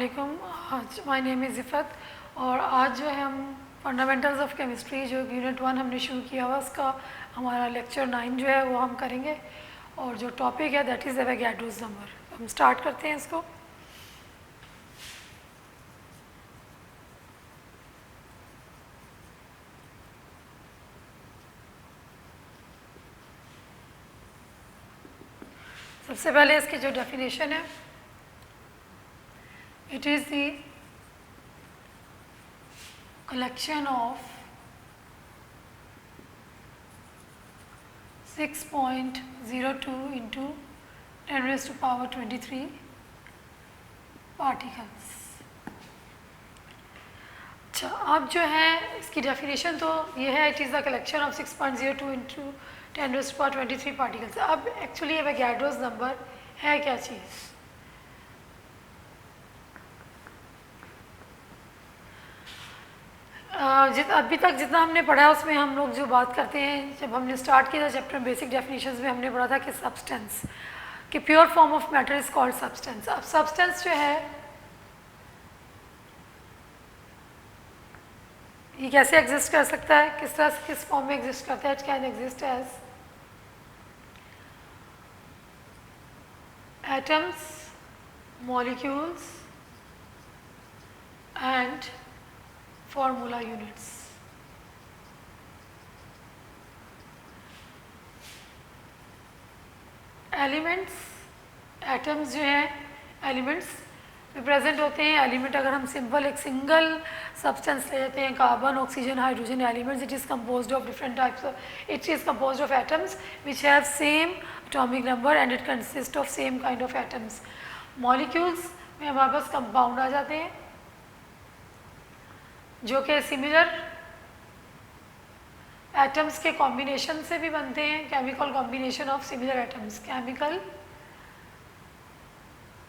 वालेकुम। आज my name is Iffat और आज जो है हम फंडामेंटल्स ऑफ केमिस्ट्री जो यूनिट 1 हमने शुरू किया हुआ उसका हमारा लेक्चर 9 जो है वो हम करेंगे और जो टॉपिक है दैट इज़ एवोगैड्रोस नंबर। हम स्टार्ट करते हैं इसको। सबसे पहले इसकी जो डेफिनेशन है, it is the collection of 6.02 into 10 raised to power 23 particles। अच्छा, अब जो है इसकी डेफिनेशन तो ये है, it is the collection of 6.02 into 10 raised to power 23 particles. अब एक्चुअली एवोगैड्रोस नंबर है क्या चीज़? अभी तक जितना हमने पढ़ा है उसमें हम लोग जो बात करते हैं, जब हमने स्टार्ट किया था चैप्टर बेसिक डेफिनेशंस में हमने पढ़ा था कि सब्सटेंस कि pure form of matter is called substance. अब सब्सटेंस जो है ये कैसे एग्जिस्ट कर सकता है, किस तरह से किस फॉर्म में एग्जिस्ट करता है? It can exist as atoms, molecules and formula units। Elements, atoms जो हैं एलिमेंट्स में प्रेजेंट होते हैं। एलिमेंट अगर हम सिंपल एक सिंगल सब्सटेंस ले लेते हैं, carbon, oxygen, hydrogen elements, it is composed of different types of, it is composed of atoms which have same atomic number and it consist of same kind of atoms. Molecules में हमारे पास compound आ जाते हैं जो कि similar atoms के combination से भी बनते हैं, chemical combination of similar atoms, chemical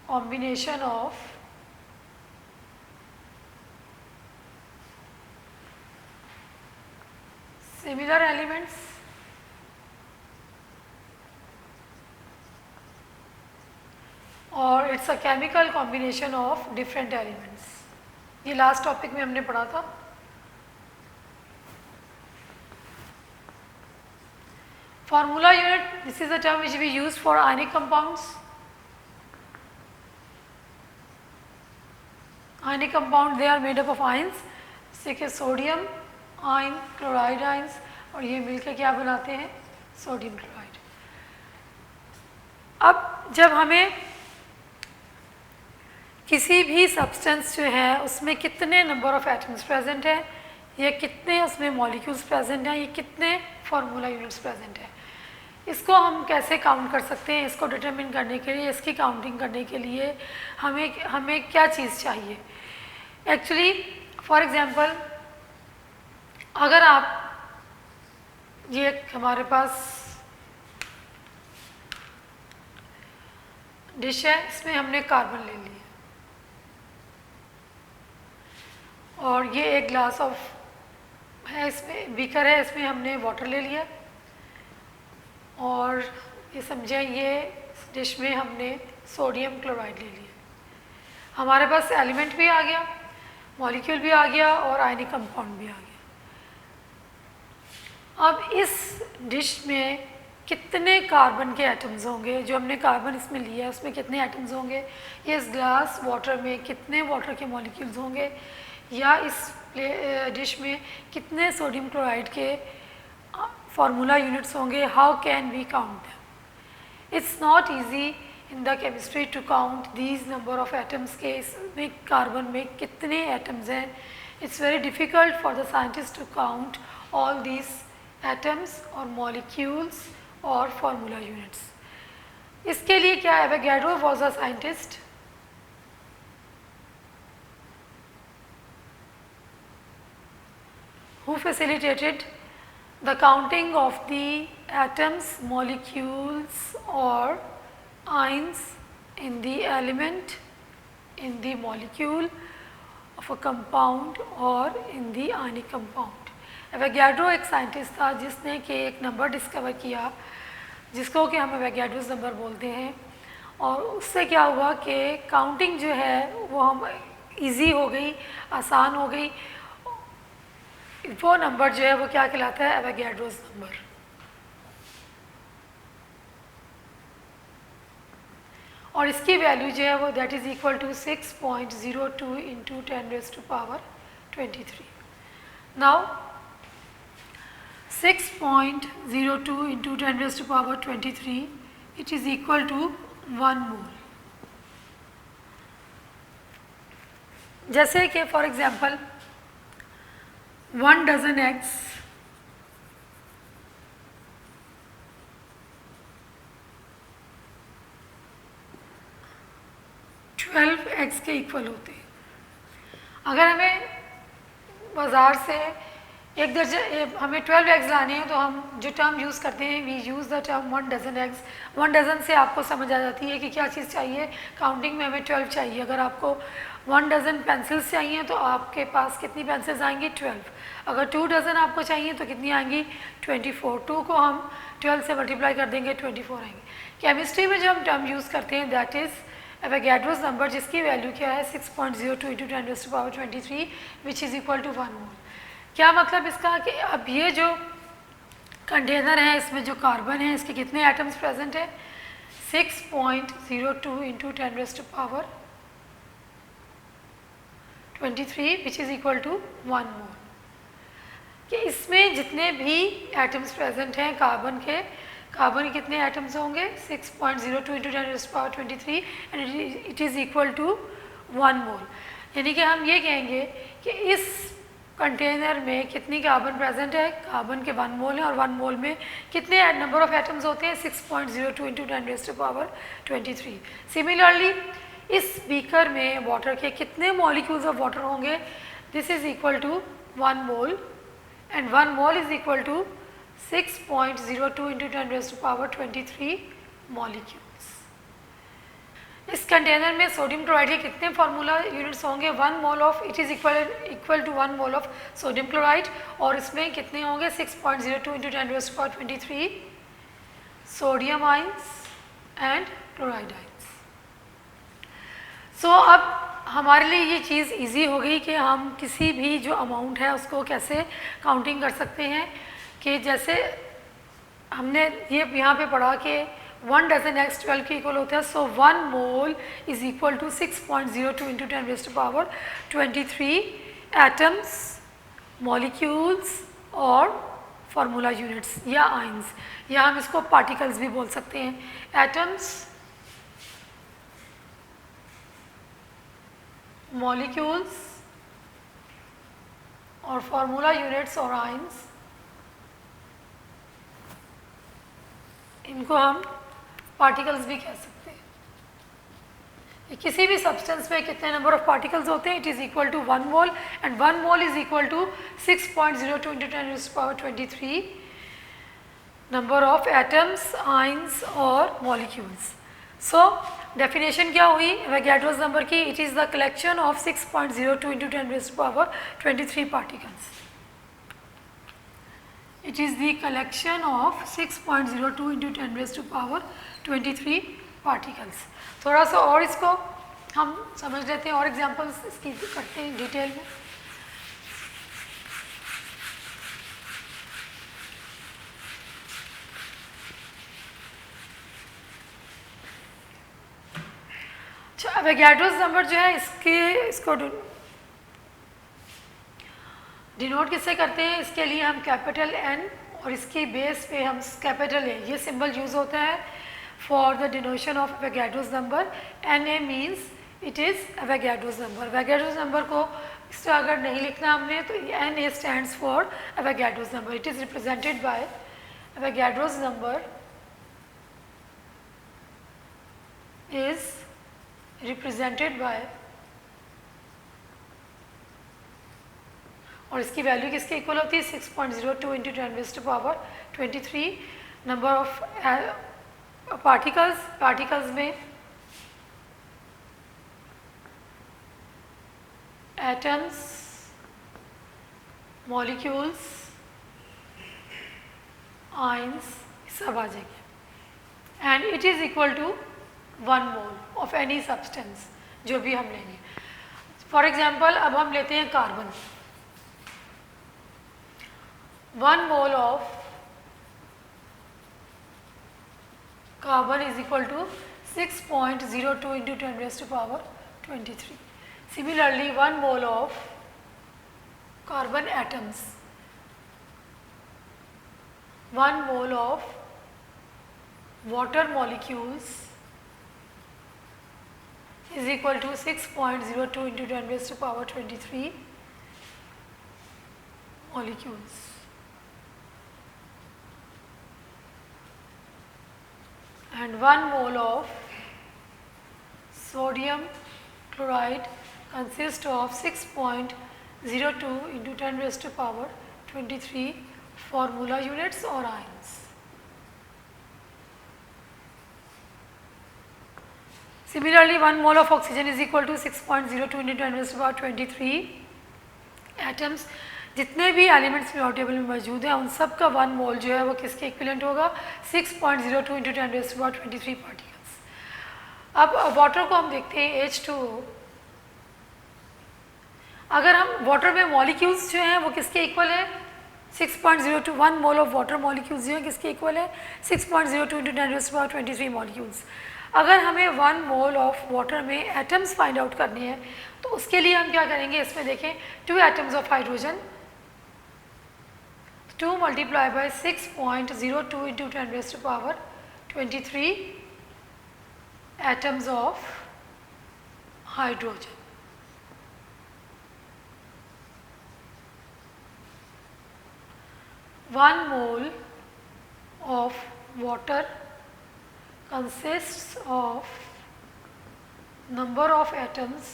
combination of similar elements और it's a chemical combination of different elements. ये लास्ट टॉपिक में हमने पढ़ा था। Formula unit, this is a term which we use for ionic compounds. Ionic compound they are made up of ions, जैसे कि sodium ion, chloride ions, और ये मिलकर क्या बनाते हैं? Sodium chloride. अब जब हमें किसी भी सब्सटेंस जो है उसमें कितने नंबर ऑफ एटम्स प्रेजेंट हैं, ये कितने उसमें मॉलिक्यूल्स प्रेजेंट हैं, ये कितने फार्मूला यूनिट्स प्रेजेंट हैं, इसको हम कैसे काउंट कर सकते हैं? इसको डिटरमिन करने के लिए, इसकी काउंटिंग करने के लिए हमें क्या चीज़ चाहिए? एक्चुअली फॉर एग्जांपल अगर आप ये हमारे पास डिश है, इसमें हमने कार्बन ले लिया और ये एक ग्लास ऑफ है, इसमें बीकर है, इसमें हमने वाटर ले लिया और ये समझे ये डिश में हमने सोडियम क्लोराइड ले लिया। हमारे पास एलिमेंट भी आ गया, मॉलिक्यूल भी आ गया और आयनिक कंपाउंड भी आ गया। अब इस डिश में कितने कार्बन के एटम्स होंगे? जो हमने कार्बन इसमें लिया है उसमें कितने एटम्स होंगे? इस ग्लास वाटर में कितने वाटर के मॉलिक्यूल्स होंगे? या इस डिश में कितने सोडियम क्लोराइड के फार्मूला यूनिट्स होंगे? How can we count them? It's not easy in the chemistry to count these number of atoms के इसमें कार्बन में कितने एटम्स हैं। It's very difficult for the scientist to count all these atoms और molecules और formula units. इसके लिए क्या, Avogadro was a scientist who facilitated the counting of the atoms, molecules or ions in the element, in the molecule of a compound or in the ionic compound। Avogadro एक scientist था जिसने कि एक number discover किया जिसको कि हम Avogadro's number बोलते हैं, और उससे क्या हुआ कि काउंटिंग जो है वो हम इजी हो गई, आसान हो गई। वो नंबर जो है वो क्या कहलाता है, एवोगैड्रोस नंबर। और इसकी वैल्यू जो है वो that is equal to 6.02 into 10⁻23। Now 6.02 into 10⁻23 it is equal to 1 mole. जैसे कि for example 1 dozen eggs eggs के इक्वल होते हैं। अगर हमें बाज़ार से एक दर्जन हमें 12 एग्स लाने हैं तो हम जो टर्म यूज़ करते हैं we use the term 1 dozen eggs. 1 dozen से आपको समझ आ जाती है कि क्या चीज़ चाहिए। काउंटिंग में हमें 12 चाहिए। अगर आपको 1 डजन पेंसिल्स चाहिए तो आपके पास कितनी पेंसिल्स आएंगी, 12। अगर 2 डजन आपको चाहिए तो कितनी आएंगी, 24। 2 को हम 12 से मल्टीप्लाई कर देंगे, 24 आएंगे। केमिस्ट्री में जो हम टर्म यूज़ करते हैं दैट इज़ एवोगैड्रोस नंबर, जिसकी वैल्यू क्या है 6.02 into 10⁻23 which is equal to 1 mole. क्या मतलब इसका कि अब ये जो कंटेनर है इसमें जो कार्बन है इसके कितने एटम्स प्रेजेंट है, 6.02 into 10⁻23 which is equal to 1 mole. कि इसमें जितने भी एटम्स प्रेजेंट हैं कार्बन के कितने एटम्स होंगे, 6.02 into 10⁻23 and it is equal to 1 mole. यानी कि हम ये कहेंगे कि इस कंटेनर में कितनी कार्बन प्रेजेंट है, कार्बन के 1 मोल है और 1 मोल में कितने नंबर ऑफ एटम्स होते हैं, 6.02 इंटू 10⁻23। सिमिलरली इस बीकर में वाटर के कितने मॉलिक्यूल्स ऑफ वाटर होंगे, this is equal to 1 mole and 1 mole is equal to 6.02 into 10⁻23 molecules. इस कंटेनर में सोडियम क्लोराइड के कितने फार्मूला यूनिट्स होंगे, 1 mole of it is equal to 1 mole of sodium chloride और इसमें कितने होंगे 6.02 into 10⁻23 sodium ions and chloride ions. So अब हमारे लिए ये चीज़ इजी हो गई कि हम किसी भी जो अमाउंट है उसको कैसे काउंटिंग कर सकते हैं। कि जैसे हमने ये यहाँ पे पढ़ा कि 1 डजन एग्स 12 के इक्वल होता है, so 1 mole is equal to 6.02 into 10⁻23 atoms, molecules और फार्मूला यूनिट्स या आइंस, या हम इसको पार्टिकल्स भी बोल सकते हैं। एटम्स, मॉलिक्यूल्स और फार्मूला यूनिट्स और आइंस, इनको हम पार्टिकल्स भी कह सकते हैं। किसी भी सब्सटेंस में कितने नंबर ऑफ पार्टिकल्स होते हैं, it is equal to 1 mole and 1 mole is equal to 6.02 into 10⁻23 number of atoms, ions और मॉलिक्यूल्स। सो डेफिनेशन क्या हुई एवोगैड्रोस नंबर की, it is the collection of 6.02 into 10⁻23 particles. It is the collection of 6.02 into 10⁻23 particles। थोड़ा सा और इसको हम समझ लेते हैं और एग्जांपल्स इसकी करते हैं डिटेल में। अच्छा, एवोगैड्रोस नंबर जो है इसको डिनोट किससे करते हैं, इसके लिए हम कैपिटल एन और इसकी बेस पे हम कैपिटल ए, ये सिंबल यूज़ होता है for the denotation of Avogadro's number. N A means it is Avogadro's number. Avogadro's number को इस तरह अगर नहीं लिखना हमने तो N A stands for Avogadro's number. It is represented by Avogadro's number is represented by, और इसकी वैल्यू किसके इक्वल होती है 6.02 इंटू 10⁻23 नंबर ऑफ पार्टिकल्स में एटम्स, मॉलिक्यूल्स, आइंस सब आ जाएंगे and it is equal to 1 mole of any substance, जो भी हम लेंगे। फॉर एग्जाम्पल अब हम लेते हैं carbon. 1 mole of carbon is equal to 6.02 into 10⁻23। Similarly 1 mole of carbon atoms, 1 mole of water molecules is equal to 6.02 into 10⁻23 molecules. And 1 mole of sodium chloride consists of 6.02 into 10⁻23 formula units or ions. Similarly, 1 mole of oxygen is equal to 6.02 into 10⁻23 atoms. जितने भी elements में table में मौजूद हैं उन सब का 1 मोल जो है वो किसके इक्विवेलेंट होगा, 6.02 इंटू 10⁻23 पार्टिकल्स। अब वाटर को हम देखते हैं H2O। अगर हम वाटर में मॉलिक्यूल्स जो हैं वो किसके इक्वल है, 6.02, 1 मोल ऑफ वाटर मॉलिक्यूल्स जो हैं किसके इक्वल है, 6.02 इंटू 10⁻23 मॉलिक्यूल्स। अगर हमें 1 मोल ऑफ वाटर में एटम्स फाइंड आउट करने हैं तो उसके लिए हम क्या करेंगे, इसमें देखें 2 atoms of hydrogen, 2 multiply by 6.02 into 10⁻23 atoms of hydrogen. One mole of water consists of number of atoms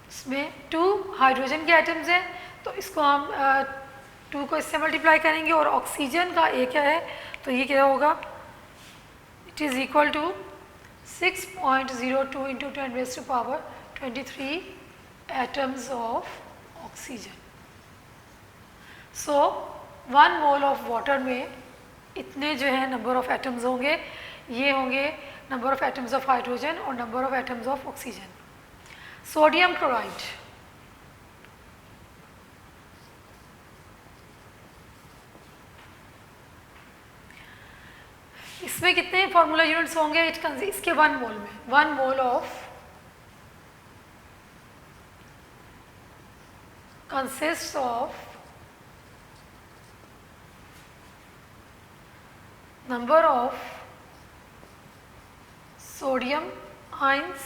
इसमें 2 हाइड्रोजन के एटम्स हैं तो इसको हम 2 को इससे मल्टीप्लाई करेंगे, और ऑक्सीजन का ए क्या है तो ये क्या होगा, it is equal to 6.02 into 10⁻23 atoms of oxygen. So 1 mole of water में इतने जो है नंबर ऑफ एटम्स होंगे, ये होंगे number of atoms of hydrogen और number of atoms of oxygen. Sodium chloride, इसमें कितने फॉर्मूला यूनिट्स होंगे, इसके 1 मोल में 1 mole of consists of number of sodium ions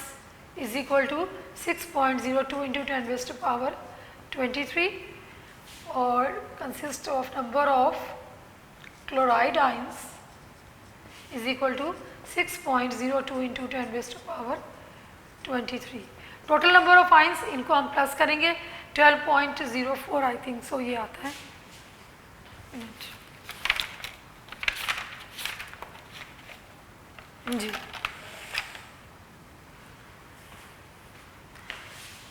is equal to 6.02 into 10⁻23 और consists of number of chloride ions is equal to 6.02 into 10⁻23। Total number of ions इनको हम plus करेंगे 12.04 I think so ये आता है। जी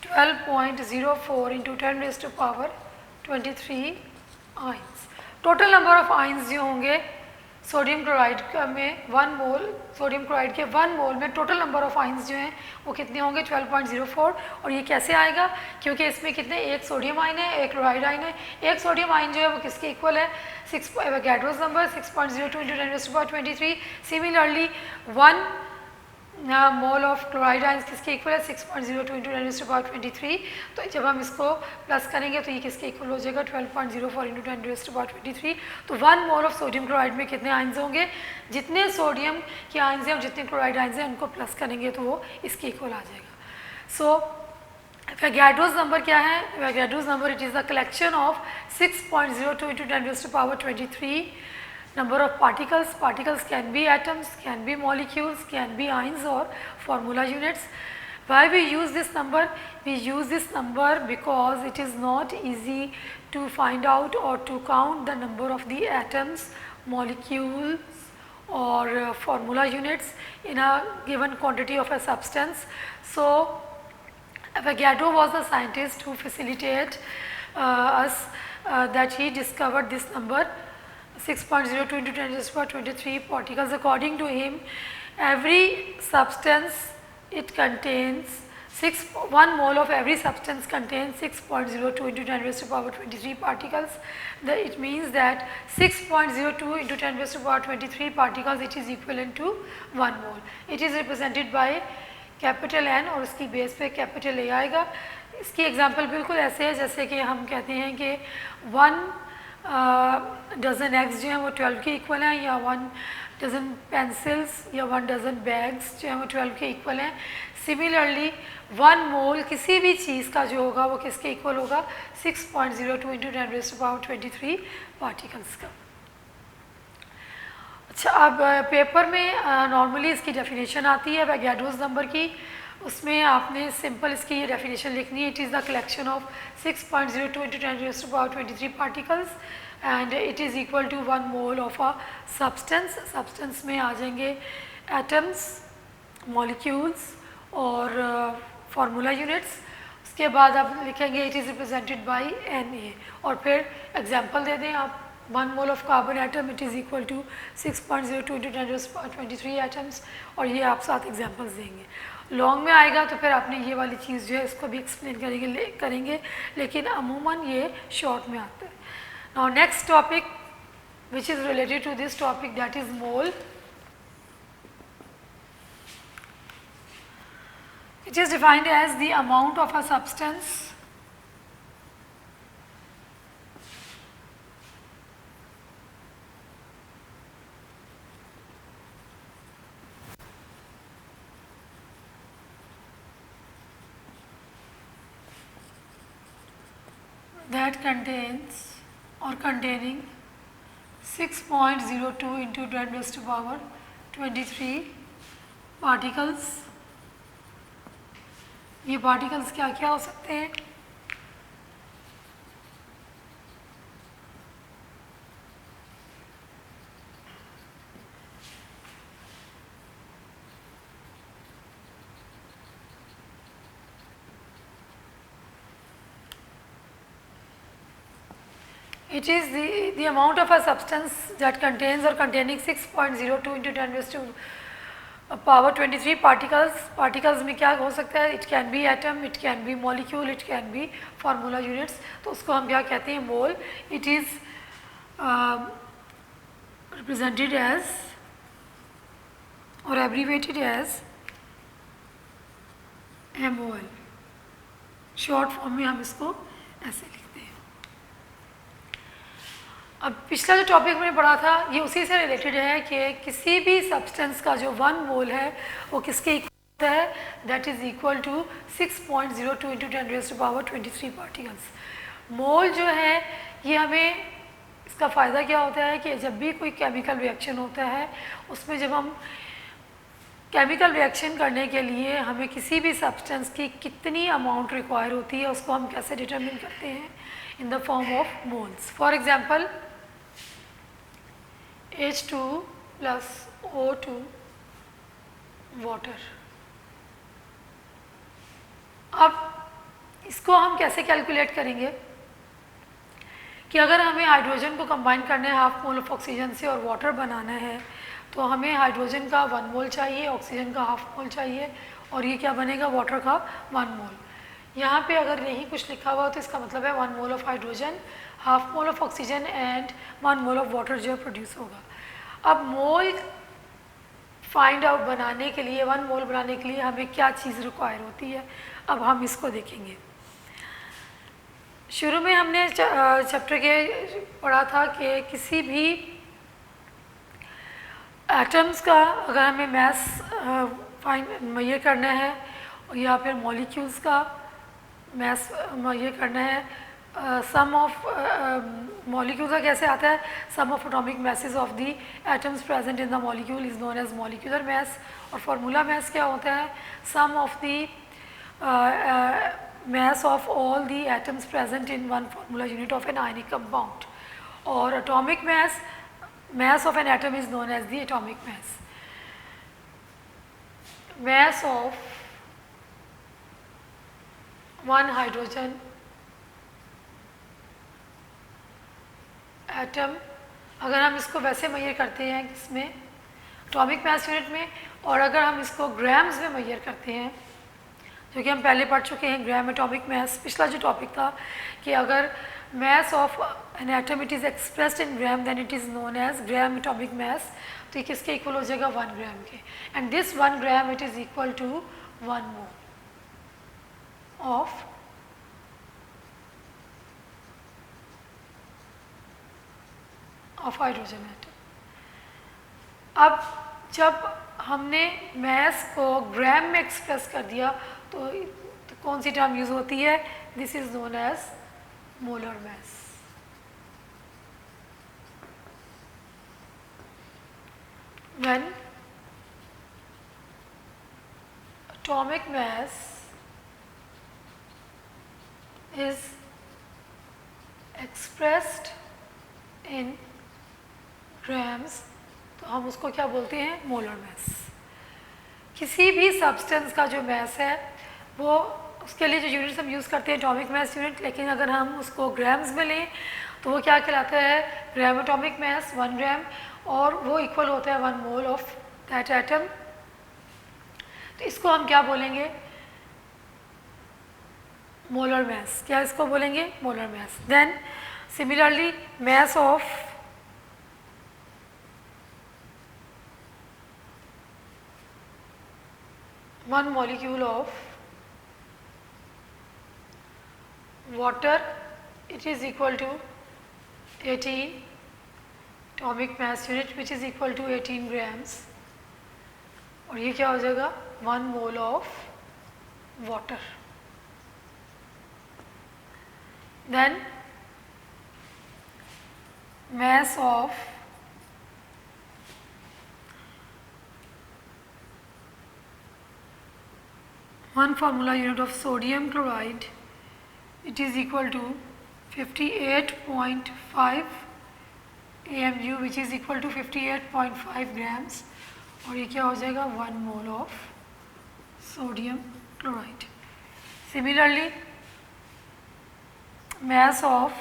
12.04 into 10⁻23 ions. Total number of ions जो होंगे sodium chloride का में 1 मोल, सोडियम क्लोराइड के 1 मोल में टोटल नंबर ऑफ आइंस जो हैं वो कितने होंगे 12.04। और ये कैसे आएगा, क्योंकि इसमें कितने, एक सोडियम आयन है एक क्लोराइड आयन है। एक सोडियम आयन जो है वो किसके इक्वल है, Avogadro's number 6.02 into 10⁻23। Similarly 1 mole of chloride ions किसके इक्वल है 6.02 इंटू 10⁻23। तो जब हम इसको प्लस करेंगे तो ये किसके इक्वल हो जाएगा 12.04 इंटू 10⁻23। तो 1 मोल ऑफ सोडियम क्लोराइड में कितने आयंस होंगे, जितने सोडियम के आयंस हैं और जितने क्लोराइड आयंस हैं उनको प्लस करेंगे तो वो इसके इक्वल आ जाएगा। सो एवोगैड्रोस नंबर क्या है, Avogadro's number it is the collection of 6.02 into 10⁻23 number of particles. Particles can be atoms, can be molecules, can be ions or formula units. Why we use this number? We use this number because it is not easy to find out or to count the number of the atoms, molecules or formula units in a given quantity of a substance. So Avogadro was the scientist who us that he discovered this number 6.02 into 10 raised to the power 23 particles. According to him, every substance it contains 1 mole of every substance contains 6.02 into 10 raised to the power 23 particles. It means that 6.02 into 10 raised to the power 23 particles, it is equivalent to 1 mole. It is represented by capital N और उसकी base पे capital A आएगा. इसकी example बिल्कुल ऐसे है जैसे कि हम कहते हैं कि 1 डज़न एग्स जो हैं वो 12 के इक्वल हैं, या 1 डज़न पेंसिल्स या 1 डज़न बैग्स जो हैं वो 12 के इक्वल हैं. सिमिलरली 1 मोल किसी भी चीज़ का जो होगा वो किसके इक्वल होगा, 6.02 into 10 raised to the power 23 particles का. अच्छा, अब पेपर में नॉर्मली इसकी डेफिनेशन आती है एवोगाड्रोस नंबर की. उसमें आपने सिंपल इसकी ये डेफिनेशन लिखनी है. It is the collection of 6.02 into 10 raised to the power 23 particles and it is equal to 1 mole of a substance. Substance में आ जाएंगे एटम्स, मॉलिक्यूल्स और फार्मूला यूनिट्स. उसके बाद आप लिखेंगे it is represented by Na और फिर एग्जांपल दे दें आप. 1 mole of carbon atom it is equal to 6.02 into 10 raised to the power 23 atoms, और ये आप साथ एग्जांपल्स देंगे. लॉन्ग में आएगा तो फिर आपने ये वाली चीज़ जो है इसको भी एक्सप्लेन करेंगे, लेकिन अमूमन ये शॉर्ट में आता है. Now next topic which is related to this topic, that is mole. It is defined as the amount of a substance that contains or containing 6.02 into 10 raised to the power 23 particles. ये particles क्या क्या हो सकते हैं? It is the amount of a substance that contains or containing 6.02 into 10 raised to power 23 particles. Particles में क्या हो सकता है? It can be atom, it can be molecule, it can be formula units. तो उसको हम क्या कहते हैं? Mole. It is represented as और abbreviated as MOL. Short form में हम इसको ऐसे लिखते हैं. अब पिछला जो टॉपिक मैंने पढ़ा था ये उसी से रिलेटेड है कि किसी भी सब्सटेंस का जो 1 मोल है वो किसके इक्वल होता है, that is equal to 6.02 into 10 raised to the power 23 particles. Mole जो है ये हमें इसका फ़ायदा क्या होता है कि जब भी कोई केमिकल रिएक्शन होता है उसमें जब हम केमिकल रिएक्शन करने के लिए हमें किसी भी सब्सटेंस की कितनी अमाउंट रिक्वायर होती है उसको हम कैसे डिटरमिन करते हैं, in the form of moles. For example H2 plus O2 water. अब इसको हम कैसे कैलकुलेट करेंगे कि अगर हमें हाइड्रोजन को कंबाइन करना है हाफ मोल ऑफ ऑक्सीजन से और वाटर बनाना है तो हमें हाइड्रोजन का 1 मोल चाहिए, ऑक्सीजन का हाफ मोल चाहिए, और ये क्या बनेगा? वाटर का 1 मोल. यहाँ पे अगर नहीं कुछ लिखा हुआ तो इसका मतलब है 1 mole of hydrogen, half mole of oxygen and 1 mole of water जो प्रोड्यूस होगा. अब मोल फाइंड आउट बनाने के लिए, 1 मोल बनाने के लिए हमें क्या चीज़ रिक्वायर होती है, अब हम इसको देखेंगे. शुरू में हमने चैप्टर के पढ़ा था कि किसी भी एटम्स का अगर हमें मैस ये करना है या फिर मॉलिक्यूल्स का मैस ये करना है, सम ऑफ मॉलिक्यूल्स का कैसे आता है? Sum of atomic masses of the atoms present in the molecule is known as molecular mass. और फार्मूला मैस क्या होता है? Sum of the mass of all the atoms present in one formula unit of an ionic compound. Or atomic mass of an atom is known as the atomic mass. Mass of one hydrogen atom, अगर हम इसको वैसे major करते हैं किसमें, atomic mass unit में, और अगर हम इसको ग्राम्स में मेजर करते हैं, जो कि हम पहले पढ़ चुके हैं ग्राम एटॉमिक मास, पिछला जो टॉपिक था कि अगर mass of an atom it is expressed in gram then it is known as gram atomic mass. तो ये किसके इक्वल हो जाएगा, 1 ग्राम के, and this 1 gram it is equal to 1 mole of hydrogen atom. अब जब हमने मास को ग्राम में एक्सप्रेस कर दिया तो कौन सी टर्म यूज होती है, this is known as molar mass. When atomic mass is expressed in grams तो हम उसको क्या बोलते हैं, मोलर मास। किसी भी सब्सटेंस का जो मास है वो, उसके लिए जो यूनिट्स हम यूज़ करते हैं एटॉमिक मास यूनिट, लेकिन अगर हम उसको ग्राम्स में लें तो वो क्या कहलाता है, ग्राम एटॉमिक मास 1 ग्राम, और वो इक्वल होता है 1 मोल ऑफ दैट एटम। तो इसको हम क्या बोलेंगे, मोलर मास। क्या इसको बोलेंगे, molar mass. Then similarly mass of one molecule of water it is equal to 18 atomic mass unit which is equal to 18 grams, और ये क्या हो जाएगा, 1 mole of water. Then mass of one formula unit of sodium chloride it is equal to 58.5 AMU which is equal to 58.5 grams, और ये क्या हो जाएगा, 1 mole of sodium chloride. Similarly mass of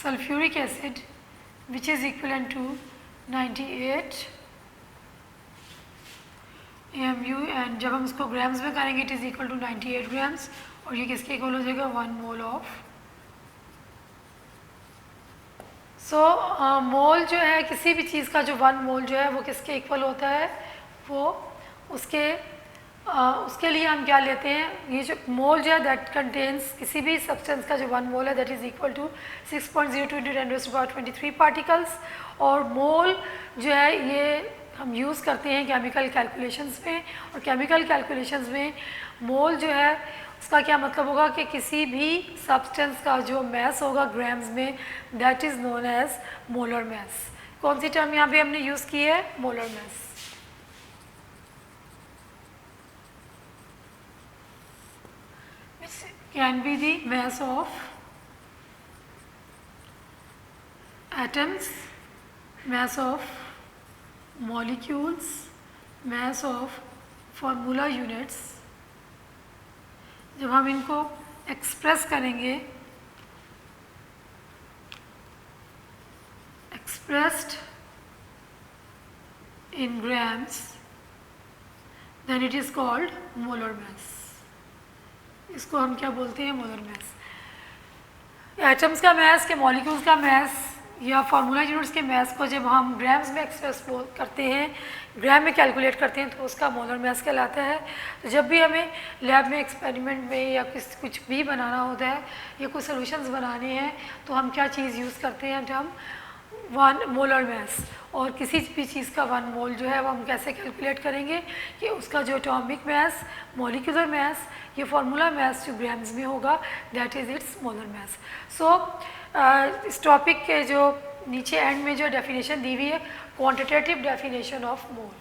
sulfuric acid which is equivalent to 98 AMU, and जब हम इसको grams में करेंगे it is equal to 98 grams, और ये किसके इक्वल हो जाएगा, 1 मोल ऑफ। सो मोल जो है किसी भी चीज़ का जो 1 मोल जो है वो किसके इक्वल होता है, वो उसके लिए हम क्या लेते हैं, ये जो मोल जो है दैट कंटेन्स किसी भी सब्सटेंस का जो 1 मोल है that is equal to 6.02 × 10⁻23 particles. और मोल जो है ये हम यूज़ करते हैं केमिकल कैलकुलेशंस में, और केमिकल कैलकुलेशंस में मोल जो है उसका क्या मतलब होगा कि किसी भी सब्सटेंस का जो मास होगा ग्राम्स में that is known as molar mass. कौन सी टर्म यहाँ पे हमने यूज़ की है, molar mass. Can be the mass of atoms, mass of molecules, mass of formula units। जब हम इनको एक्सप्रेस करेंगे, expressed in grams then it is called molar mass. इसको हम क्या बोलते हैं, मोलर मास। एटम्स का मास के मॉलिक्यूल्स का मास या फार्मूला यूनिट्स के मास को जब हम ग्राम्स में एक्सप्रेस करते हैं, ग्राम में कैलकुलेट करते हैं तो उसका मोलर मास कहलाता है। तो जब भी हमें लैब में एक्सपेरिमेंट में या कुछ भी बनाना होता है या कुछ सोल्यूशंस बनाने हैं तो हम क्या चीज़ यूज़ करते हैं, टर्म 1 मोलर मास। और किसी भी चीज़ का 1 मोल जो है वो हम कैसे कैलकुलेट करेंगे कि उसका जो एटॉमिक मास, मॉलिक्यूलर मास, ये फार्मूला मास जो ग्राम्स में होगा that is its molar mass. So इस टॉपिक के जो नीचे एंड में जो डेफिनेशन दी हुई है, क्वांटिटेटिव डेफिनेशन ऑफ मोल।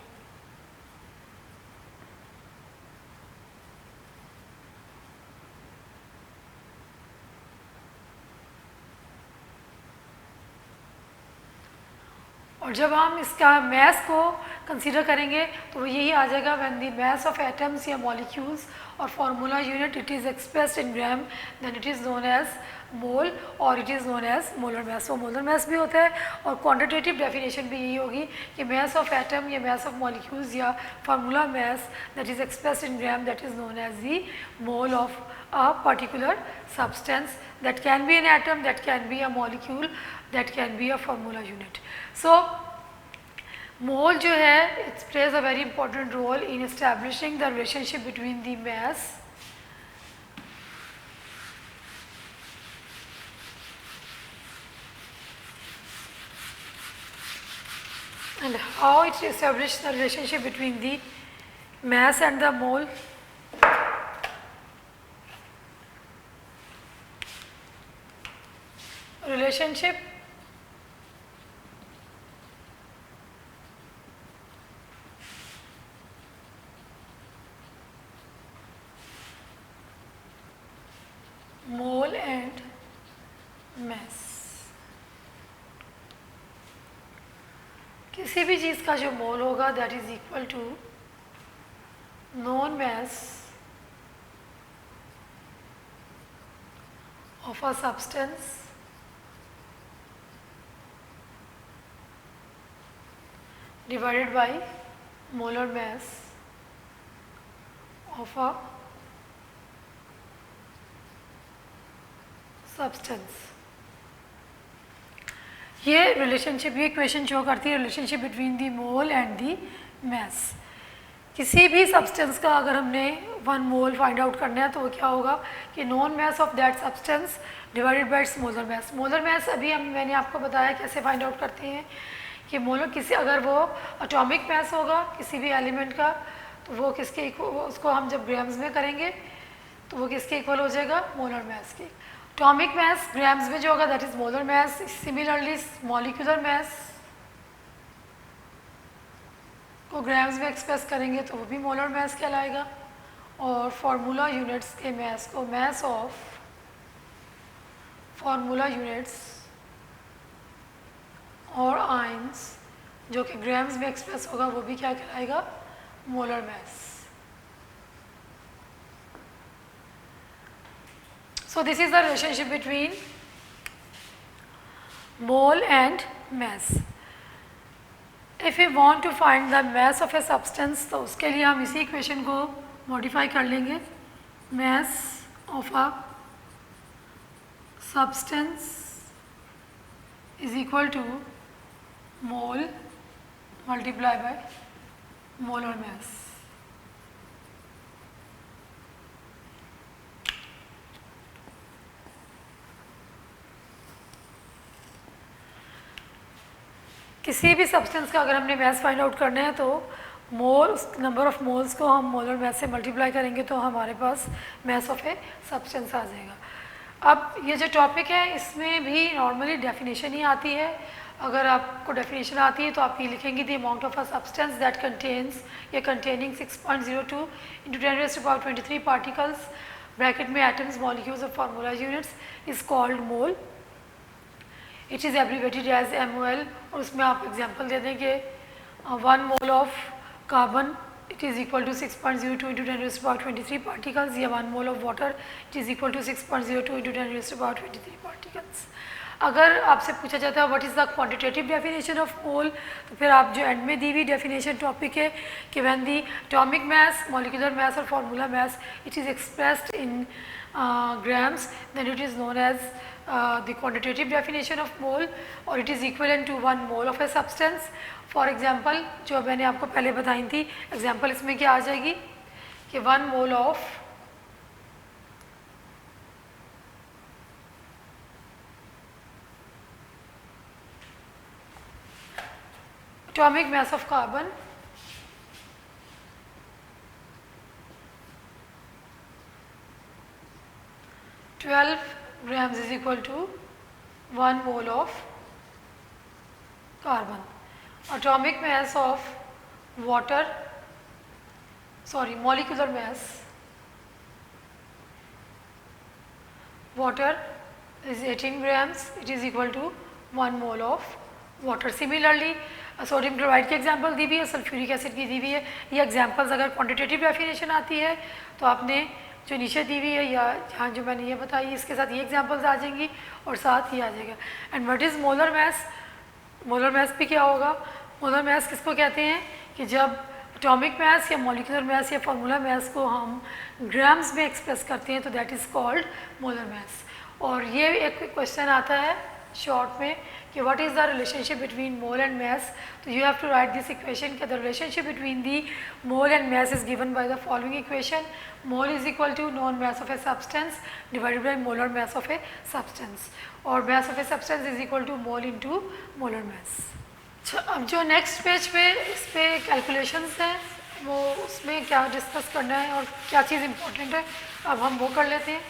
और जब हम इसका मैस को कंसीडर करेंगे तो वो यही आ जाएगा, when the mass of atoms या मॉलिक्यूल्स और formula unit it is expressed in gram then it is known as mole और it is known as molar mass. वो मोलर मैस भी होता है और क्वांटिटेटिव डेफिनेशन भी यही होगी कि मैस ऑफ एटम या मैस ऑफ मॉलिक्यूल्स या formula mass that is expressed in gram that is known as the mole of a particular substance that can be an atom, that can be a molecule, that can be a formula unit. So mole जो है it plays a very important role in establishing the relationship between the mass and how it establishes the relationship between the mass and the mole. Relationship mole and mass. किसी भी चीज़ का जो mole होगा that is equal to known mass of a substance divided by molar mass of a substance. ये relationship, ये equation show करती है relationship between the mole and the mass. किसी भी सब्सटेंस का अगर हमने 1 मोल फाइंड आउट करना है तो वो क्या होगा कि non mass of that substance divided bye it's molar mass. Molar mass अभी मैंने आपको बताया कैसे फाइंड आउट करते हैं कि मोलर किसी, अगर वो एटॉमिक मैस होगा किसी भी एलिमेंट का तो वो किसके उसको हम जब ग्राम्स में करेंगे तो वो किसके इक्वल हो जाएगा, मोलर मैस के। एटॉमिक मैस ग्राम्स में जो होगा that is molar mass. Similarly molecular mass को ग्राम्स में एक्सप्रेस करेंगे तो वो भी मोलर मैस कहलाएगा। और फार्मूला यूनिट्स के मैस को मैस ऑफ फार्मूला यूनिट्स और आयंस जो कि ग्राम्स में एक्सप्रेस होगा वो भी क्या कहलाएगा, molar mass. So this is the relationship between mole and mass. If we want to find the mass of a substance तो उसके लिए हम इसी इक्वेशन को मॉडिफाई कर लेंगे। mass of a substance is equal to mole multiplied by molar mass. किसी भी सब्सटेंस का अगर हमने मैस फाइंड आउट करना है तो मोल, नंबर ऑफ मोल्स को हम मोलर मैस से मल्टीप्लाई करेंगे तो हमारे पास मैस ऑफ ए सब्सटेंस आ जाएगा। अब ये जो टॉपिक है इसमें भी नॉर्मली डेफिनेशन ही आती है। अगर आपको डेफिनेशन आती है तो आप ये लिखेंगे the amount of a substance that contains या कंटेनिंग 6.02 into 10⁻23 पार्टिकल्स ब्रैकेट में एटम्स मॉलिक्यूल्स और formula units is called mole. It is abbreviated as MOL और उसमें आप एग्जांपल दे दें कि 1 mole of carbon it is equal to 6.02 into 10⁻23 particles या 1 mole of water it is equal to 6.02 into 10⁻23 particles. अगर आपसे पूछा जाता है what is the quantitative definition of mole तो फिर आप जो एंड में दी हुई डेफिनेशन टॉपिक है कि when the atomic mass, molecular mass और formula mass it is expressed in grams then it is known as the quantitative definition of mole or it is equivalent to 1 mole of a substance. For example जो मैंने आपको पहले बताई थी example इसमें क्या आ जाएगी कि 1 mole of atomic mass of carbon grams is equal to 1 mole of carbon. Atomic mass of water, molecular mass water is 18 grams, it is equal to 1 mole of water. Similarly sodium chloride की example दी हुई है, sulphuric acid की दी हुई है। ये examples अगर quantitative definition आती है तो आपने जो नीचे दी हुई है या यहाँ जो मैंने ये बताई इसके साथ ये एग्जांपल्स आ जाएंगी और साथ ही आ जाएगा। And what is molar mass? Molar mass भी क्या होगा? मोलर मास किसको कहते हैं कि जब एटॉमिक मास या मॉलिक्यूलर मास या फार्मूला मास को हम ग्राम्स में एक्सप्रेस करते हैं तो that is called molar mass. और ये एक क्वेश्चन आता है शॉर्ट में कि what is the relationship between mole and mass. तो you have to write this equation कि the relationship between the mole and mass is given by the following equation. Mole is equal to known mass of a substance divided by molar mass of a substance, और mass of a substance is equal to mole into molar mass. अब जो next page पे इस पे calculations हैं वो उसमें क्या डिस्कस करना है और क्या चीज़ इम्पोर्टेंट है अब हम वो कर लेते हैं।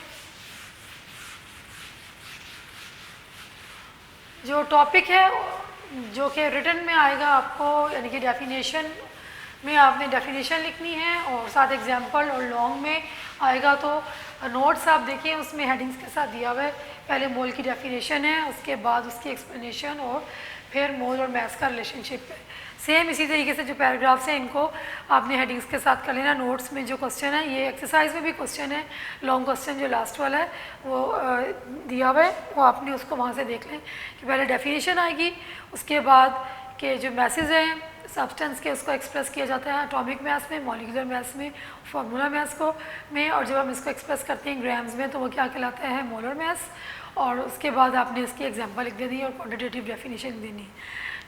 जो टॉपिक है जो कि रिटन में आएगा आपको, यानी कि डेफिनेशन में आपने डेफिनेशन लिखनी है और साथ एग्जांपल, और लॉन्ग में आएगा तो नोट्स आप देखिए उसमें हेडिंग्स के साथ दिया हुआ है। पहले मोल की डेफिनेशन है, उसके बाद उसकी एक्सप्लेनेशन और फिर मोल और मास का रिलेशनशिप है। सेम इसी तरीके से जो पैराग्राफ्स हैं इनको आपने हेडिंग्स के साथ कर लेना। नोट्स में जो क्वेश्चन है, ये एक्सरसाइज में भी क्वेश्चन है, लॉन्ग क्वेश्चन जो लास्ट वाला है वो दिया हुआ है, वो आपने उसको वहाँ से देख लें कि पहले डेफिनेशन आएगी, उसके बाद के जो मैसेज हैं सब्सटेंस के उसको एक्सप्रेस किया जाता है एटॉमिक मास में, मॉलिक्यूलर मास में, फार्मूला मास को में, और जब हम इसको एक्सप्रेस करते हैं ग्राम्स में तो वो क्या कहलाता है? Molar mass. और उसके बाद आपने इसकी एग्जांपल लिख देनी है और क्वांटिटेटिव डेफिनेशन देनी है।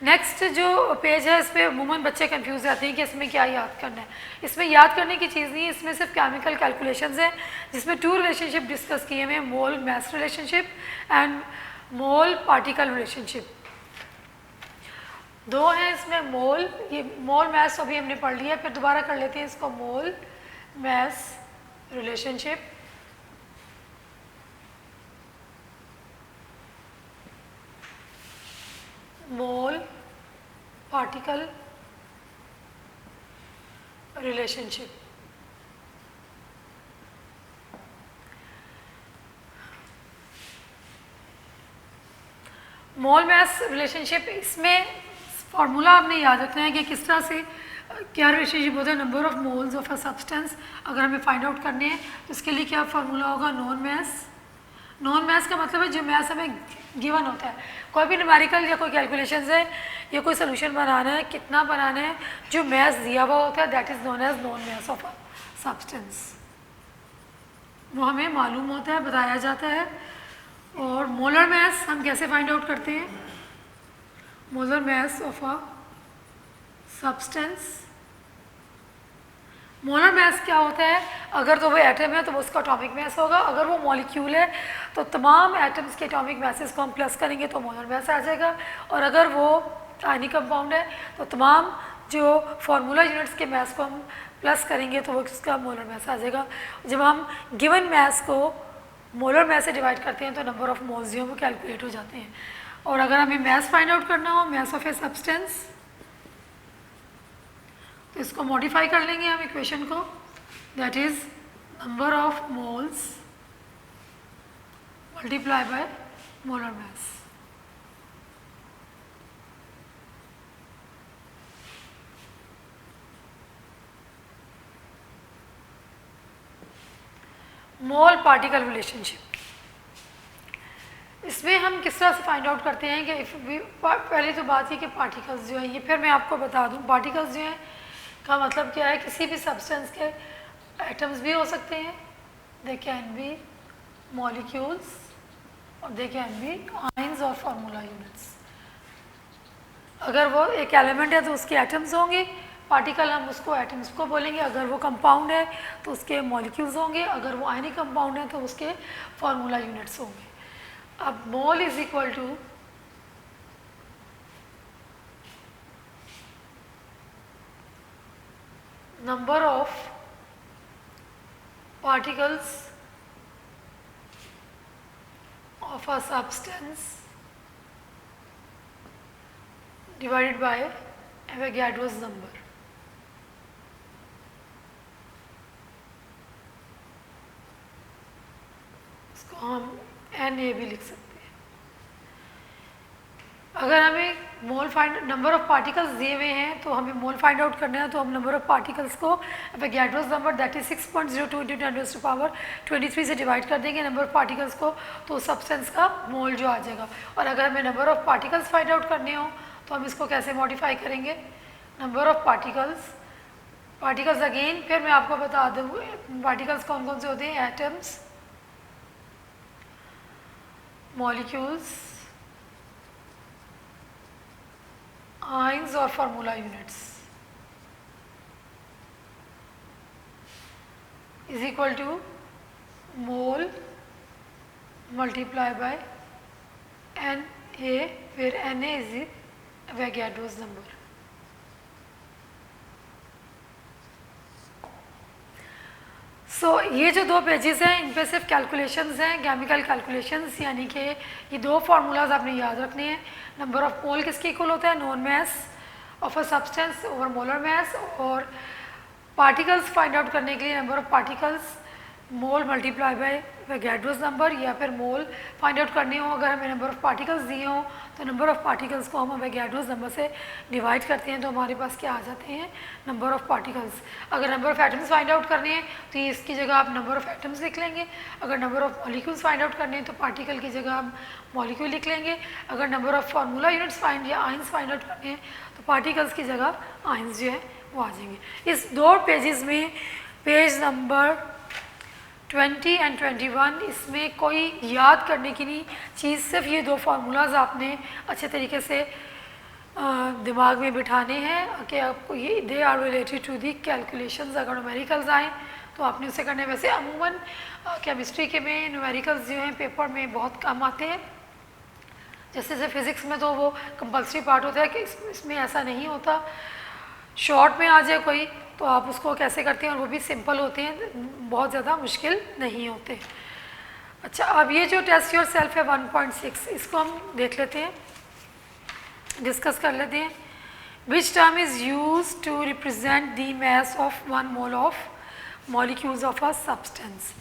नेक्स्ट जो पेज है इस पर अमूमन बच्चे कंफ्यूज रहते हैं कि इसमें क्या याद करना है। इसमें याद करने की चीज़ नहीं है, इसमें सिर्फ केमिकल कैलकुलेशंस हैं जिसमें 2 रिलेशनशिप डिस्कस किए हुए हैं, mole mass relationship and mole particle relationship. 2 हैं इसमें मोल, ये मोल मास अभी हमने पढ़ लिया, फिर दोबारा कर लेते हैं इसको। मोल मास रिलेशनशिप, मोल पार्टिकल रिलेशनशिप। मोल मास रिलेशनशिप, इसमें फार्मूला आपने याद रखना है कि किस तरह से क्या रिलेशनशिप होता है number of moles of a substance. अगर हमें फाइंड आउट करने हैं तो इसके लिए क्या फार्मूला होगा? नॉन मास। नॉन मास का मतलब है जो मास हमें गिवन होता है। कोई भी न्यूमेरिकल या कोई कैलकुलेशंस है या कोई सोल्यूशन बनाना है, कितना बनाना है, जो मास दिया हुआ होता है that is known as known mass of a substance, वो हमें मालूम होता है, बताया जाता है। और मोलर मास हम कैसे फाइंड आउट करते हैं? Molar mass of a substance, molar mass क्या होता है? अगर तो वो एटम है तो वो उसका एटॉमिक मास होगा, अगर वो मॉलिक्यूल है तो तमाम एटम्स के एटॉमिक मासेस को हम प्लस करेंगे तो मोलर मास आ जाएगा, और अगर वो आयनिक कंपाउंड है तो तमाम जो फार्मूला यूनिट्स के मास को हम प्लस करेंगे तो वो उसका मोलर मास आ जाएगा। जब हम गिवन मास को मोलर मास से डिवाइड करते हैं तो नंबर ऑफ मोल्स जो है वो कैलकुलेट हो जाते हैं। और अगर हमें मास फाइंड आउट करना हो, मास ऑफ ए सब्सटेंस, तो इसको मॉडिफाई कर लेंगे हम इक्वेशन को, that is number of moles multiply by molar mass. Mole particle relationship, इसमें हम किस तरह से फाइंड आउट करते हैं कि पहले तो बात ही कि पार्टिकल्स जो हैं ये, फिर मैं आपको बता दूं पार्टिकल्स जो हैं का मतलब क्या है। किसी भी सब्सटेंस के एटम्स भी हो सकते हैं, दे कैन बी मॉलिक्यूल्स और दे कैन बी आयंस और फार्मूला यूनिट्स। अगर वो एक एलिमेंट है तो उसके एटम्स होंगे, पार्टिकल हम उसको एटम्स को बोलेंगे। अगर वो कंपाउंड है तो उसके मॉलिक्यूल्स होंगे, अगर वो आयनिक कंपाउंड है तो उसके फार्मूला यूनिट्स होंगे। अब mole is equal to number of particles of a substance divided by Avogadro's number। इसको हम Na भी लिख सकते हैं। अगर हमें मोल फाइंड नंबर ऑफ पार्टिकल्स दिए हुए हैं तो हमें मोल फाइंड आउट करना है, तो हम नंबर ऑफ पार्टिकल्स को Avogadro's number that is 6.02 into 10⁻23 से डिवाइड कर देंगे नंबर ऑफ पार्टिकल्स को, तो सब्सटेंस का मोल जो आ जाएगा। और अगर हमें number of particles find out करने हो तो हम इसको कैसे मॉडिफाई करेंगे, नंबर ऑफ पार्टिकल्स अगेन फिर मैं आपको बता दूँ पार्टिकल्स कौन कौन से होते हैं, एटम्स, मॉलिक्यूल्स, आयंस और formula units is equal to mole multiply by N A, फिर N A is Avogadro's number. So ये जो दो पेजेस हैं इन पे सिर्फ कैलकुलेशंस हैं, केमिकल कैलकुलेशंस, यानी कि ये दो फार्मूलाज आपने याद रखने हैं। नंबर ऑफ मोल किसके इक्वल होता है, non mass of a substance over molar mass, और पार्टिकल्स फाइंड आउट करने के लिए number of particles mole multiply bye Avogadro's number, या फिर मोल फाइंड आउट करने हो अगर हमें नंबर ऑफ पार्टिकल्स दिए हों तो नंबर ऑफ पार्टिकल्स को हम एवोगैड्रोस नंबर से डिवाइड करते हैं तो हमारे पास क्या आ जाते हैं, नंबर ऑफ पार्टिकल्स। अगर number of atoms find out करने हैं तो ये इसकी जगह आप नंबर ऑफ एटम्स लिख लेंगे, अगर number of molecules find out करने हैं तो पार्टिकल की जगह हम मॉलिक्यूल लिख लेंगे, अगर number of formula units find या आयंस फाइंड आउट करने हैं तो पार्टिकल्स की जगह आयंस जो है वो आ जाएंगे। इस दो पेजेस में पेज नंबर 20 एंड 21 इसमें कोई याद करने की नहीं चीज़, सिर्फ ये दो फार्मूलाज आपने अच्छे तरीके से दिमाग में बिठाने हैं कि आपको ये they are related to the calculations. अगर न्यूमेरिकल्स आए तो आपने उसे करना है। वैसे अमूमन केमिस्ट्री के में न्यूमेरिकल्स जो हैं पेपर में बहुत कम आते हैं, जैसे फिज़िक्स में तो वो कंपल्सरी पार्ट होता है कि इसमें ऐसा नहीं होता, शॉर्ट में आ जाए कोई तो आप उसको कैसे करते हैं, और वो भी सिंपल होते हैं, बहुत ज़्यादा मुश्किल नहीं होते। अच्छा, अब ये जो टेस्ट योर सेल्फ है 1.6 इसको हम देख लेते हैं, डिस्कस कर लेते हैं। Which term is use to represent the mass of 1 mole of molecules of a substance.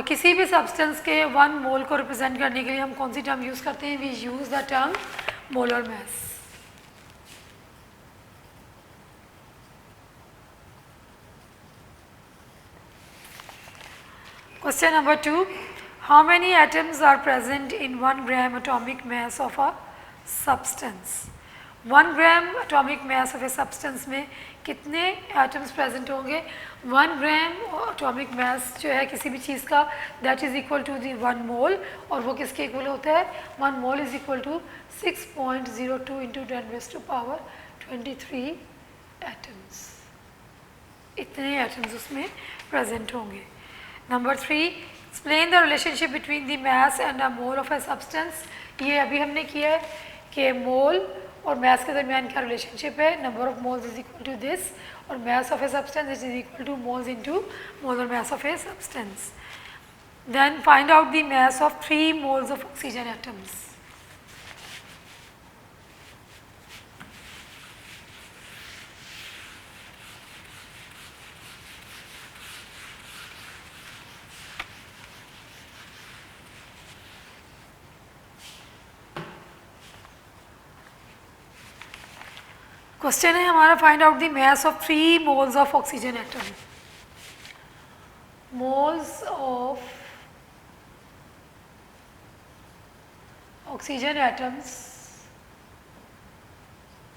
किसी भी सब्सटेंस के 1 मोल को रिप्रेजेंट करने के लिए हम कौन सी टर्म यूज़ करते हैं, we use the term molar mass. Question number 2. How many atoms are present in 1 gram atomic mass of a substance? 1 gram atomic mass of a substance में कितने एटम्स प्रेजेंट होंगे? 1 ग्राम एटॉमिक मास जो है किसी भी चीज़ का that is equal to the 1 mole, और वो किसके इक्वल होता है, 1 mole is equal to 6.02 into 10⁻23 atoms. इतने एटम्स उसमें प्रेजेंट होंगे। Number 3, explain the relationship between the mass and a mole of a substance. ये अभी हमने किया है कि मोल और मास के दरमियान क्या रिलेशनशिप है, number of moles is equal to this, और mass of a substance is equal to moles into molar mass of a substance. Then find out the mass of 3 moles of oxygen atoms. Question है हमारा, find out the mass of 3 moles of oxygen atom. Moles of oxygen atoms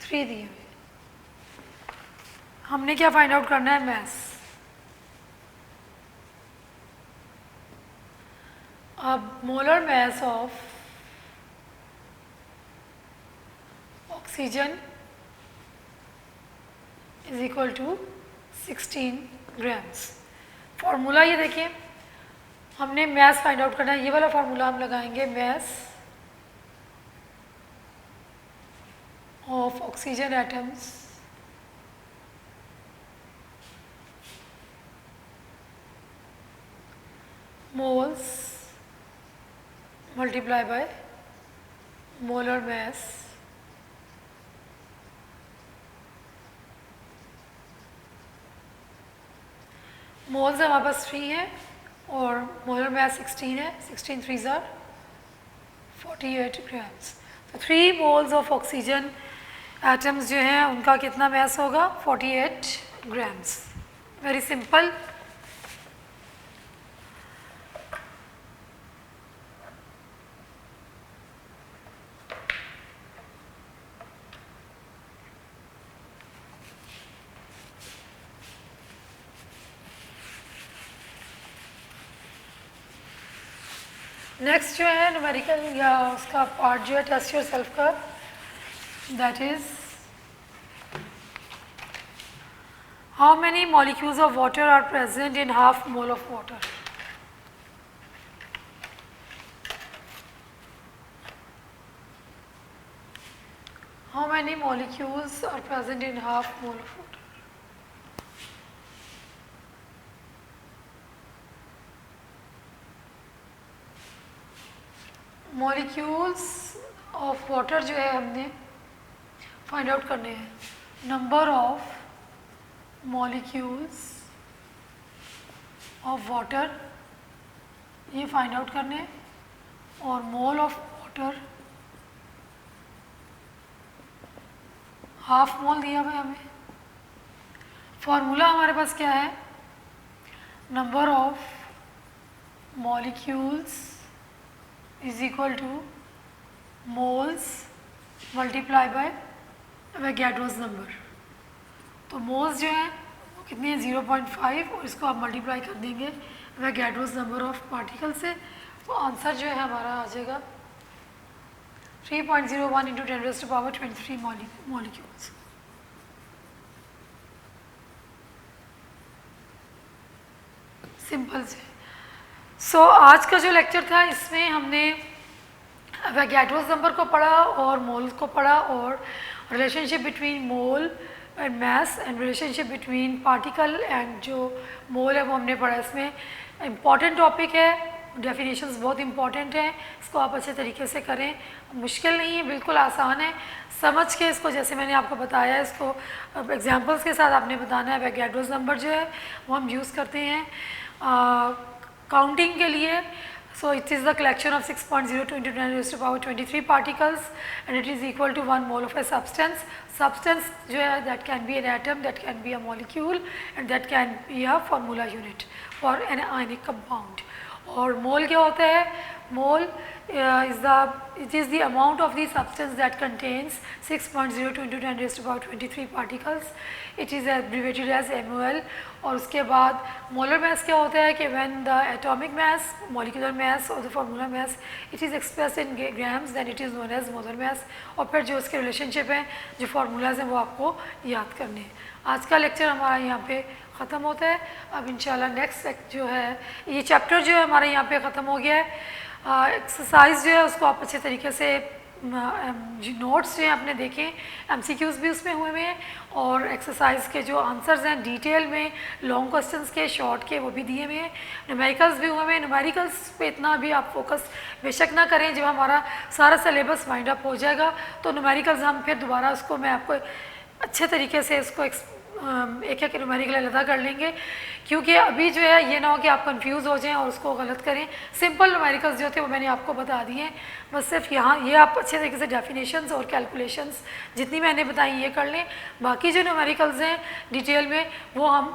3 दिए हुए, हमने क्या find out करना है, mass. अब molar mass of oxygen is equal to 16 grams. Formula ये देखिए, हमने मास फाइंड आउट करना है, ये वाला फार्मूला हम लगाएंगे, मास of oxygen atoms moles multiply by molar mass moles हमारे पास 3 है और मोलर मास 16 है, 16 3 ज़ार 48 ग्राम्स। तो 3 मोल्स ऑफ ऑक्सीजन एटम्स जो हैं उनका कितना मास होगा 48 ग्राम्स। Very simple. नेक्स्ट जो है न्यूमेरिकल या उसका पार्ट जो है टेस्ट योर सेल्फ का, that is how many molecules of water are present in half mole of water. How many molecules are present in half mole of water. Molecules of water जो है हमने find out करने हैं, number of molecules of water ये find out करने हैं, और mole of water half mole दिया हुआ है हमें। फॉर्मूला हमारे पास क्या है, number of molecules is equal to moles multiply by Avogadro's number. तो मोल्स जो हैं वो कितनी है 0.5, और इसको आप मल्टीप्लाई कर देंगे एवोगैड्रोस नंबर ऑफ पार्टिकल से, तो आंसर जो है हमारा आ जाएगा 3.01 इंटू 10⁻23 मॉलिक्यूल्स। सिंपल से। सो आज का जो लेक्चर था इसमें हमने एवोगैड्रोस नंबर को पढ़ा और मोल को पढ़ा, और relationship between mole and mass and relationship between particle and जो मोल है वो हमने पढ़ा। इसमें इम्पॉर्टेंट टॉपिक है, डेफिनेशंस बहुत इंपॉर्टेंट हैं, इसको आप अच्छे तरीके से करें। मुश्किल नहीं है, बिल्कुल आसान है, समझ के इसको जैसे मैंने आपको बताया इसको एग्जांपल्स के साथ आपने बताना है। एवोगैड्रोस नंबर जो है वो हम यूज़ करते हैं काउंटिंग के लिए। So it is the collection of 6.02 into 10⁻23 particles and it is equal to 1 mole of a substance. Substance जो है that can be an atom, that can be a molecule and that can be a formula unit for an ionic compound. और mole क्या होता है, मोल it is the amount of the substance that contains 6.02 into 10⁻23 particles. It is abbreviated as MOL। और उसके बाद molar mass क्या होता है कि when the atomic mass, molecular mass or the formula mass it is expressed in grams, then it is known as molar mass। और फिर जो उसके रिलेशनशिप हैं, जो फार्मूलाज हैं वो आपको याद करने हैं। आज का लेक्चर हमारा यहाँ पे ख़त्म होता है। अब इंशाल्लाह नेक्स्ट जो है ये चैप्टर जो है हमारा यहाँ पे ख़त्म हो गया है। एक्सरसाइज जो है उसको आप अच्छे तरीके से नोट्स जो हैं आपने देखें, MCQs भी उसमें हुए हैं, और एक्सरसाइज के जो आंसर्स हैं डिटेल में लॉन्ग क्वेश्चंस के, शॉर्ट के, वो भी दिए हुए हैं। न्यूमेरिकल्स भी हुए हैं। न्यूमेरिकल्स पे इतना भी आप फोकस बेशक ना करें, जब हमारा सारा सिलेबस वाइंड अप हो जाएगा तो न्यूमेरिकल्स हम फिर दोबारा उसको मैं आपको अच्छे तरीके से इसको एक एक न्यूमेरिकल अलग कर लेंगे, क्योंकि अभी जो है ये ना हो कि आप कंफ्यूज हो जाएं और उसको गलत करें। सिंपल न्यूमेरिकल्स जो थे वो मैंने आपको बता दिए हैं, बस सिर्फ यहाँ ये आप अच्छे तरीके से डेफिनेशंस और कैलकुलेशंस जितनी मैंने बताई ये कर लें। बाकी जो न्यूमेरिकल्स हैं डिटेल में वो हम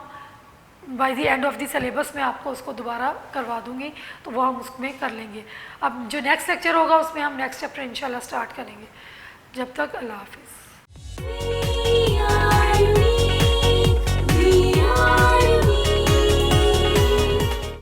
by the end of the syllabus में आपको उसको दोबारा करवा दूँगी, तो वो हम उसमें कर लेंगे। अब जो नेक्स्ट लेक्चर होगा उसमें हम नेक्स्ट चैप्टर इंशाल्लाह स्टार्ट करेंगे। जब तक अल्लाह हाफिज़।